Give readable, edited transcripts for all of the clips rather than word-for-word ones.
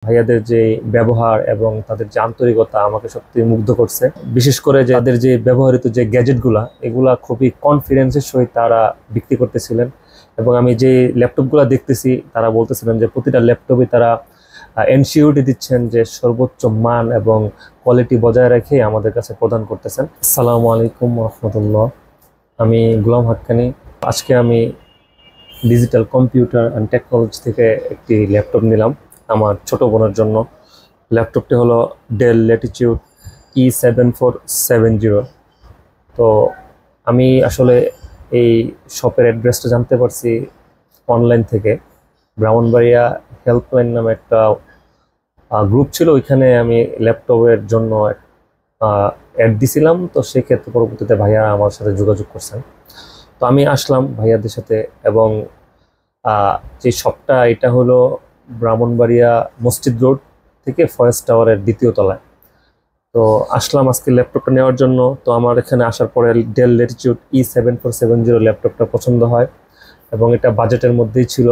ভাইয়াদের যে ব্যবহার এবং তাদের যে আন্তরিকতা আমাকে সত্যি মুগ্ধ করছে। বিশেষ করে যে তাদের যে ব্যবহৃত যে গ্যাজেটগুলা এগুলা খুবই কনফিডেন্সের সহিত তারা বিক্রি করতেছিলেন। এবং আমি যে ল্যাপটপগুলো দেখতেছি তারা বলতেছিলেন যে প্রতিটা ল্যাপটপে তারা এনসিউরিটি দিচ্ছেন যে সর্বোচ্চ মান এবং কোয়ালিটি বজায় রেখে আমাদের কাছে প্রদান করতেছেন। আসসালামু আলাইকুম রহমতুল্লাহ। আমি গোলাম হাক্কানি। আজকে আমি ডিজিটাল কম্পিউটার অ্যান্ড টেকনোলজি থেকে একটি ল্যাপটপ নিলাম আমার ছোট বোনের জন্য। ল্যাপটপটি হলো ডেল ল্যাটিটিউড E7470। তো আমি আসলে এই শপের অ্যাড্রেসটা জানতে পারছি অনলাইন থেকে। ব্রাহ্মণবাড়িয়া হেল্পলাইন নামে একটা গ্রুপ ছিল, ওইখানে আমি ল্যাপটপের জন্য অ্যাড দিছিলাম। তো সেক্ষেত্রে পরবর্তীতে ভাইয়া আমার সাথে যোগাযোগ করছেন। তো আমি আসলাম ভাইয়াদের সাথে। এবং যে শপটা এটা হলো ব্রাহ্মণবাড়িয়া মসজিদ রোড থেকে ফয়েজ টাওয়ারের দ্বিতীয় তলায়। তো আসলাম আজকে ল্যাপটপটা নেওয়ার জন্য। তো আমার এখানে আসার পরে ডেল ল্যাটিটিউড E7470 ল্যাপটপটা পছন্দ হয় এবং এটা বাজেটের মধ্যেই ছিল।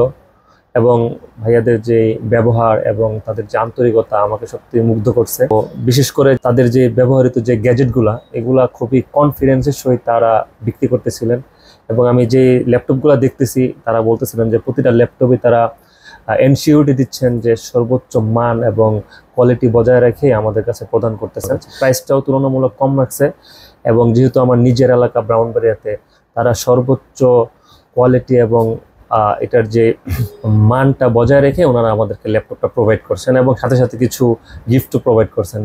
এবং ভাইয়াদের যে ব্যবহার এবং তাদের যে আন্তরিকতা আমাকে সত্যি মুগ্ধ করছে। তো বিশেষ করে তাদের যে ব্যবহৃত যে গ্যাজেটগুলা এগুলা খুবই কনফিডেন্সের সহিত তারা বিক্রি করতেছিলেন। এবং আমি যে ল্যাপটপগুলো দেখতেছি তারা বলতেছিলেন যে প্রতিটা ল্যাপটপে তারা এনসিউরিটি দিচ্ছেন যে সর্বোচ্চ মান এবং কোয়ালিটি বজায় রেখে আমাদের কাছে প্রদান করতেছেন। প্রাইসটাও তুলনামূলক কম রাখছে। এবং যেহেতু আমার নিজের এলাকা ব্রাহ্মণবাড়িয়াতে, তারা সর্বোচ্চ কোয়ালিটি এবং এটার যে মানটা বজায় রেখে ওনারা আমাদেরকে ল্যাপটপটা প্রোভাইড করছেন এবং সাথে সাথে কিছু গিফটও প্রোভাইড করছেন।